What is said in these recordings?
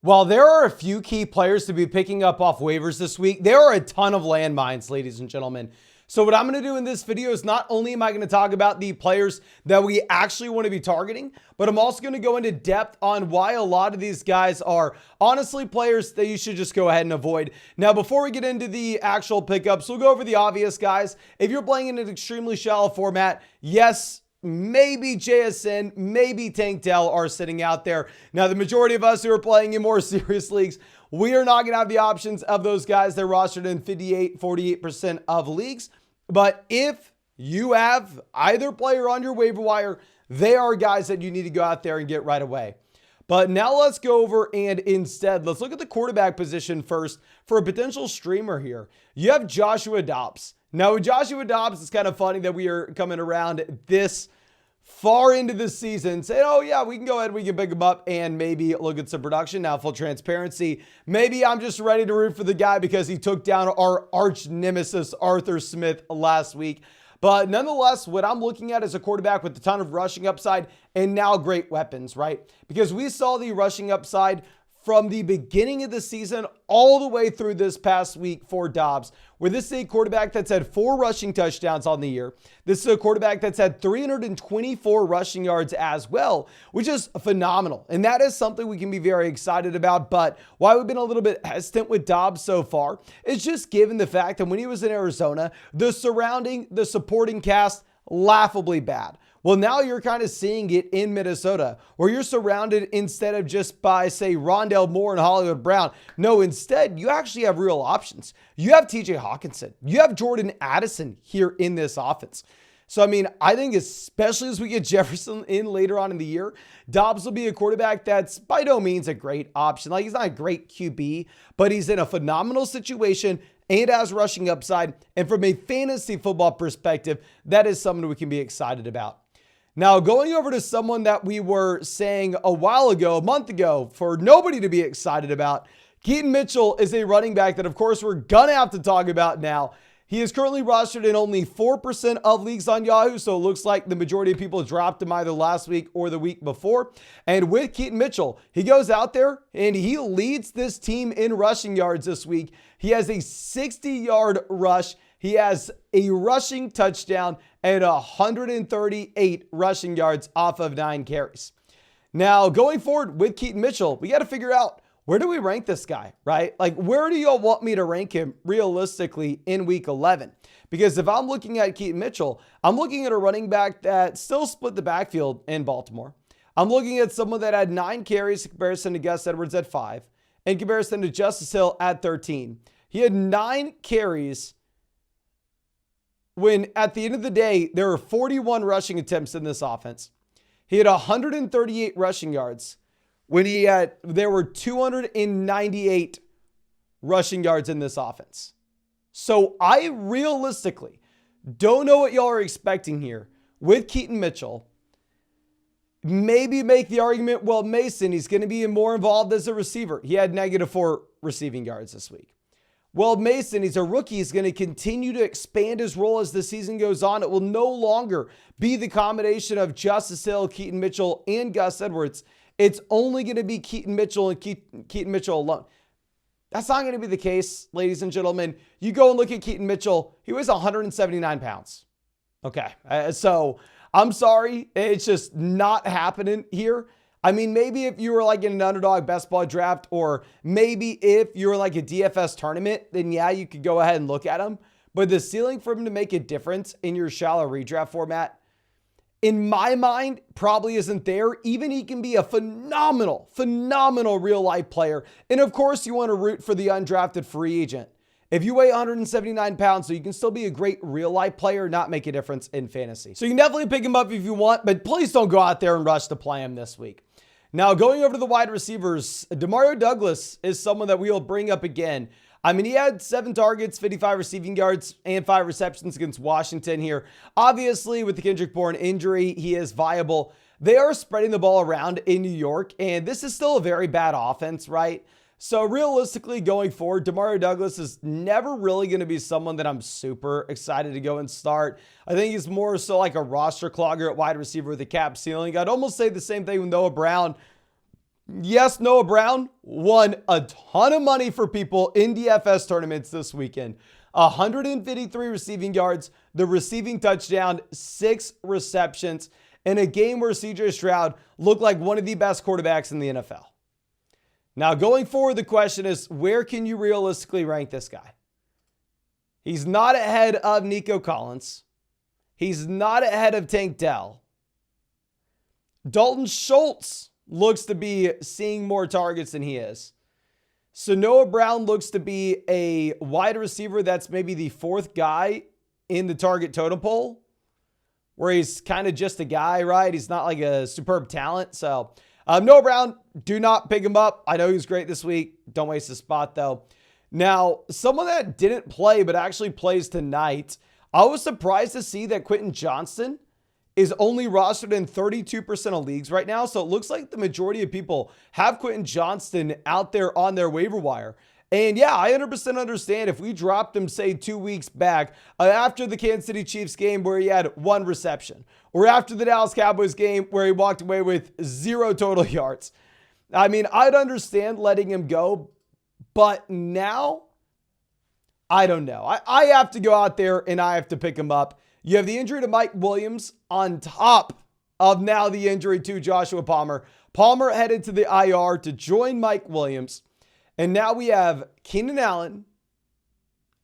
While there are a few key players to be picking up off waivers this week, there are a ton of landmines, ladies and gentlemen. So what I'm going to do in this video is not only am I going to talk about the players that we actually want to be targeting, but I'm also going to go into depth on why a lot of these guys are honestly players that you should just go ahead and avoid. Now, before we get into the actual pickups, we'll go over the obvious guys. If you're playing in an extremely shallow format, yes, maybe JSN, maybe Tank Dell are sitting out there. Now, the majority of us who are playing in more serious leagues, we are not going to have the options of those guys. They're rostered in 48% of leagues. But if you have either player on your waiver wire, they are guys that you need to go out there and get right away. But now let's go over and instead, let's look at the quarterback position first for a potential streamer here. You have Joshua Dobbs. Now, with Joshua Dobbs, it's kind of funny that we are coming around this far into the season saying, oh yeah, we can go ahead, we can pick him up and maybe look at some production. Now, full transparency, maybe I'm just ready to root for the guy because he took down our arch nemesis, Arthur Smith, last week. But nonetheless, what I'm looking at is a quarterback with a ton of rushing upside and now great weapons, right? Because we saw the rushing upside from the beginning of the season all the way through this past week for Dobbs, where this is a quarterback that's had 4 rushing touchdowns on the year. This is a quarterback that's had 324 rushing yards as well, which is phenomenal. And that is something we can be very excited about. But why we've been a little bit hesitant with Dobbs so far is just given the fact that when he was in Arizona, the supporting cast, laughably bad. Well, now you're kind of seeing it in Minnesota, where you're surrounded instead of just by, say, Rondale Moore and Hollywood Brown. No, instead, you actually have real options. You have TJ Hawkinson. You have Jordan Addison here in this offense. So, I mean, I think especially as we get Jefferson in later on in the year, Dobbs will be a quarterback that's by no means a great option. Like, he's not a great QB, but he's in a phenomenal situation and has rushing upside. And from a fantasy football perspective, that is something we can be excited about. Now, going over to someone that we were saying a while ago, a month ago, for nobody to be excited about, Keaton Mitchell is a running back that, of course, we're going to have to talk about now. He is currently rostered in only 4% of leagues on Yahoo, so it looks like the majority of people dropped him either last week or the week before. And with Keaton Mitchell, he goes out there and he leads this team in rushing yards this week. He has a 60-yard rush. He has a rushing touchdown and 138 rushing yards off of 9 carries. Now, going forward with Keaton Mitchell, we got to figure out, where do we rank this guy, right? Like, where do y'all want me to rank him realistically in week 11? Because if I'm looking at Keaton Mitchell, I'm looking at a running back that still split the backfield in Baltimore. I'm looking at someone that had 9 carries in comparison to Gus Edwards at 5, in comparison to Justice Hill at 13. He had 9 carries when at the end of the day, there were 41 rushing attempts in this offense. He had 138 rushing yards when there were 298 rushing yards in this offense. So I realistically don't know what y'all are expecting here with Keaton Mitchell. Maybe make the argument, well, Mason, he's going to be more involved as a receiver. He had -4 receiving yards this week. Well, Mason, he's a rookie. He's going to continue to expand his role as the season goes on. It will no longer be the combination of Justice Hill, Keaton Mitchell, and Gus Edwards. It's only going to be Keaton Mitchell and Keaton Mitchell alone. That's not going to be the case, ladies and gentlemen. You go and look at Keaton Mitchell. He weighs 179 pounds. Okay, so I'm sorry. It's just not happening here. I mean, maybe if you were like in an underdog best ball draft, or maybe if you were like a DFS tournament, then yeah, you could go ahead and look at him. But the ceiling for him to make a difference in your shallow redraft format, in my mind, probably isn't there. Even he can be a phenomenal real life player. And of course, you want to root for the undrafted free agent. If you weigh 179 pounds, so you can still be a great real life player, not make a difference in fantasy. So you can definitely pick him up if you want, but please don't go out there and rush to play him this week. Now, going over to the wide receivers, Demario Douglas is someone that we will bring up again. I mean, he had 7 targets, 55 receiving yards, and 5 receptions against Washington here. Obviously, with the Kendrick Bourne injury, he is viable. They are spreading the ball around in New York, and this is still a very bad offense, right? So realistically, going forward, Demario Douglas is never really going to be someone that I'm super excited to go and start. I think he's more so like a roster clogger at wide receiver with a cap ceiling. I'd almost say the same thing with Noah Brown. Yes, Noah Brown won a ton of money for people in DFS tournaments this weekend. 153 receiving yards, the receiving touchdown, 6 receptions, in a game where CJ Stroud looked like one of the best quarterbacks in the NFL. Now, going forward, the question is, where can you realistically rank this guy? He's not ahead of Nico Collins. He's not ahead of Tank Dell. Dalton Schultz looks to be seeing more targets than he is. So Noah Brown looks to be a wide receiver that's maybe the 4th guy in the target totem pole, where he's kind of just a guy, right? He's not like a superb talent. So Noah Brown, do not pick him up. I know he was great this week. Don't waste his spot, though. Now, someone that didn't play but actually plays tonight, I was surprised to see that Quentin Johnston is only rostered in 32% of leagues right now. So it looks like the majority of people have Quentin Johnston out there on their waiver wire. And yeah, I 100% understand if we dropped him, say, 2 weeks back after the Kansas City Chiefs game where he had 1 reception, or after the Dallas Cowboys game where he walked away with 0 total yards. I mean, I'd understand letting him go, but now, I don't know. I have to go out there and I have to pick him up. You have the injury to Mike Williams on top of now the injury to Joshua Palmer. Palmer headed to the IR to join Mike Williams. And now we have Keenan Allen,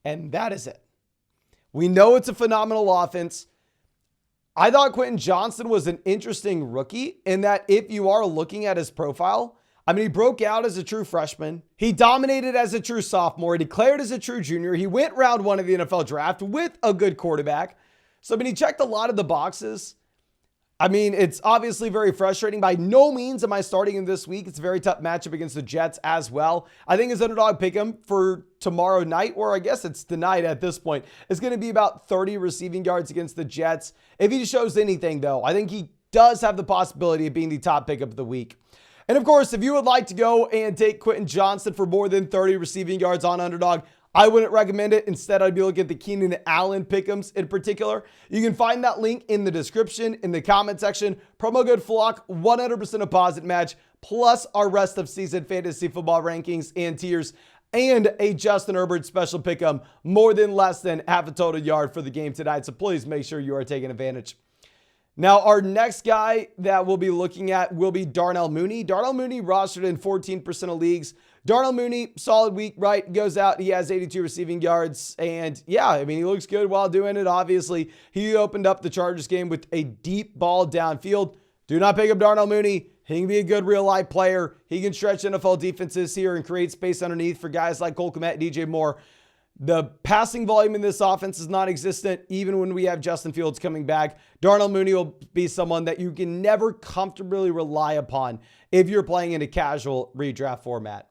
and that is it. We know it's a phenomenal offense. I thought Quentin Johnston was an interesting rookie in that if you are looking at his profile, I mean, he broke out as a true freshman. He dominated as a true sophomore. He declared as a true junior. He went round 1 of the NFL draft with a good quarterback. So, I mean, he checked a lot of the boxes. I mean, it's obviously very frustrating. By no means am I starting him this week. It's a very tough matchup against the Jets as well. I think his underdog pick him for tomorrow night, or I guess it's tonight at this point, is going to be about 30 receiving yards against the Jets. If he shows anything, though, I think he does have the possibility of being the top pickup of the week. And of course, if you would like to go and take Quentin Johnston for more than 30 receiving yards on Underdog, I wouldn't recommend it. Instead, I'd be looking at the Keenan Allen pick'ems in particular. You can find that link in the description, in the comment section. Promo code FLOCK, 100% deposit match, plus our rest of season fantasy football rankings and tiers, and a Justin Herbert special pick'em, more than less than half a total yard for the game tonight. So please make sure you are taking advantage. Now, our next guy that we'll be looking at will be Darnell Mooney. Darnell Mooney rostered in 14% of leagues. Darnell Mooney, solid week, right? Goes out, he has 82 receiving yards. And yeah, I mean, he looks good while doing it. Obviously, he opened up the Chargers game with a deep ball downfield. Do not pick up Darnell Mooney. He can be a good real-life player. He can stretch NFL defenses here and create space underneath for guys like Cole Kmet, DJ Moore. The passing volume in this offense is non-existent, even when we have Justin Fields coming back. Darnell Mooney will be someone that you can never comfortably rely upon if you're playing in a casual redraft format.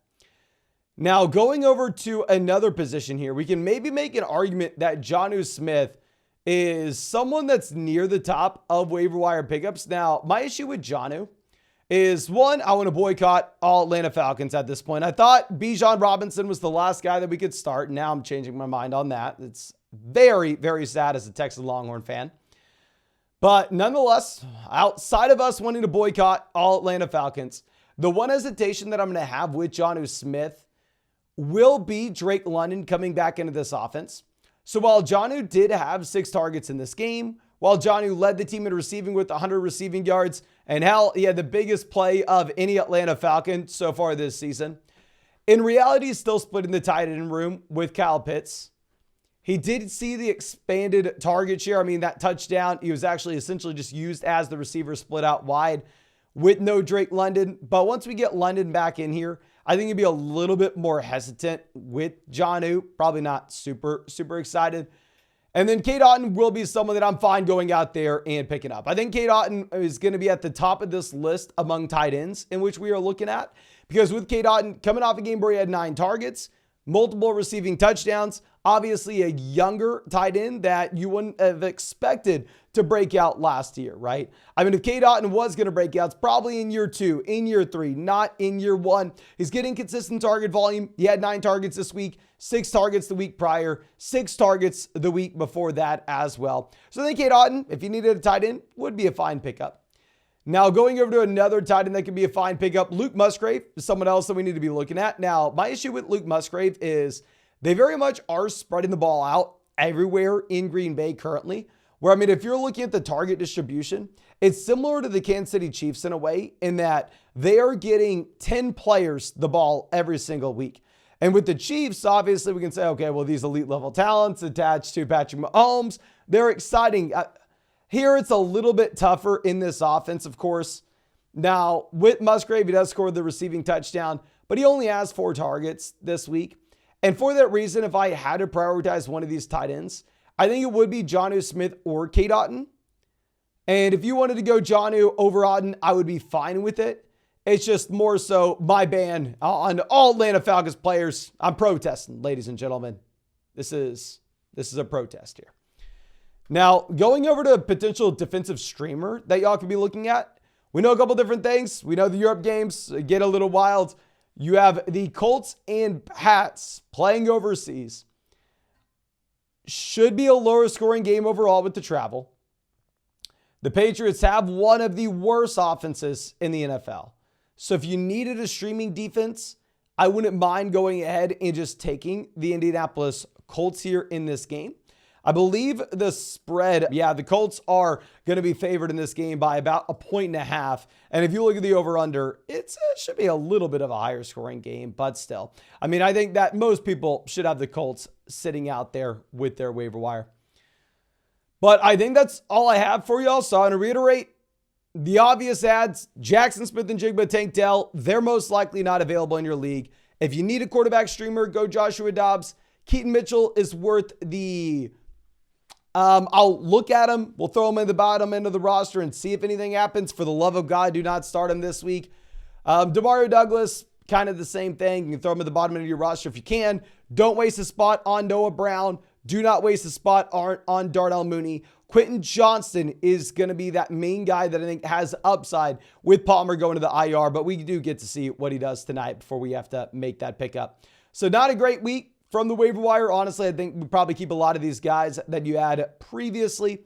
Now, going over to another position here, we can maybe make an argument that Jonnu Smith is someone that's near the top of waiver wire pickups. Now, my issue with Jonnu is, one, I want to boycott all Atlanta Falcons at this point. I thought Bijan Robinson was the last guy that we could start. Now I'm changing my mind on that. It's very, very sad as a Texas Longhorn fan. But nonetheless, outside of us wanting to boycott all Atlanta Falcons, the one hesitation that I'm going to have with Jonnu Smith will be Drake London coming back into this offense. So while Jonnu did have 6 targets in this game, while Jonnu led the team in receiving with 100 receiving yards, and hell, he had the biggest play of any Atlanta Falcon so far this season. In reality, he's still splitting the tight end room with Kyle Pitts. He did see the expanded target share. I mean, that touchdown, he was actually essentially just used as the receiver split out wide with no Drake London. But once we get London back in here, I think he'd be a little bit more hesitant with Jonnu. Probably not super excited. And then Cade Otton will be someone that I'm fine going out there and picking up. I think Cade Otton is going to be at the top of this list among tight ends in which we are looking at. Because with Cade Otton coming off a game where he had 9 targets, multiple receiving touchdowns, obviously a younger tight end that you wouldn't have expected to break out last year, right? I mean, if Cade Otton was going to break out, it's probably in year 2, in year 3, not in year 1. He's getting consistent target volume. He had 9 targets this week, 6 targets the week prior, 6 targets the week before that as well. So I think Cade Otton, if you needed a tight end, would be a fine pickup. Now, going over to another tight end that could be a fine pickup, Luke Musgrave is someone else that we need to be looking at. Now, my issue with Luke Musgrave is they very much are spreading the ball out everywhere in Green Bay currently. Where, I mean, if you're looking at the target distribution, it's similar to the Kansas City Chiefs in a way, in that they are getting 10 players the ball every single week. And with the Chiefs, obviously, we can say, okay, well, these elite level talents attached to Patrick Mahomes, they're exciting. Here, it's a little bit tougher in this offense, of course. Now, with Musgrave, he does score the receiving touchdown, but he only has 4 targets this week. And for that reason, if I had to prioritize one of these tight ends, I think it would be Jonnu Smith or Cade Otton. And if you wanted to go Jonnu over Otton, I would be fine with it. It's just more so my ban on all Atlanta Falcons players. I'm protesting, ladies and gentlemen. This is a protest here. Now, going over to a potential defensive streamer that y'all could be looking at. We know a couple different things. We know the Europe games get a little wild. You have the Colts and Pats playing overseas. Should be a lower scoring game overall with the travel. The Patriots have one of the worst offenses in the NFL. So if you needed a streaming defense, I wouldn't mind going ahead and just taking the Indianapolis Colts here in this game. I believe the spread, the Colts are going to be favored in this game by about 1.5. And if you look at the over-under, it should be a little bit of a higher scoring game, but still. I mean, I think that most people should have the Colts sitting out there with their waiver wire. But I think that's all I have for y'all. So I'm going to reiterate the obvious ads: Jackson Smith-Njigba, Tank Dell. They're most likely not available in your league. If you need a quarterback streamer, go Joshua Dobbs. Keaton Mitchell is worth the... I'll look at him. We'll throw him in the bottom end of the roster and see if anything happens. For the love of God, do not start him this week. Demario Douglas, kind of the same thing. You can throw him at the bottom end of your roster if you can. Don't waste a spot on Noah Brown. Do not waste a spot on Darnell Mooney. Quentin Johnston is going to be that main guy that I think has upside with Palmer going to the IR, but we do get to see what he does tonight before we have to make that pickup. So not a great week from the waiver wire. Honestly, I think we probably keep a lot of these guys that you had previously.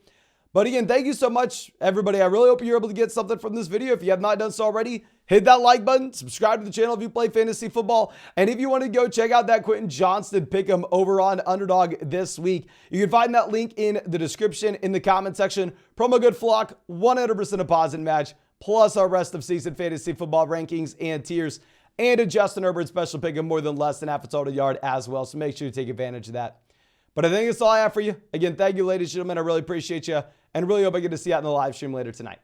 But again, thank you so much, everybody. I really hope you're able to get something from this video. If you have not done so already, hit that like button, subscribe to the channel if you play fantasy football. And if you want to go check out that Quentin Johnston pick'em over on Underdog this week, you can find that link in the description, in the comment section. Promo code FLOCK, 100% deposit match, plus our rest of season fantasy football rankings and tiers, and a Justin Herbert special pick of more than less than half a total yard as well. So make sure you take advantage of that. But I think that's all I have for you. Again, thank you, ladies and gentlemen. I really appreciate you, and really hope I get to see you out in the live stream later tonight.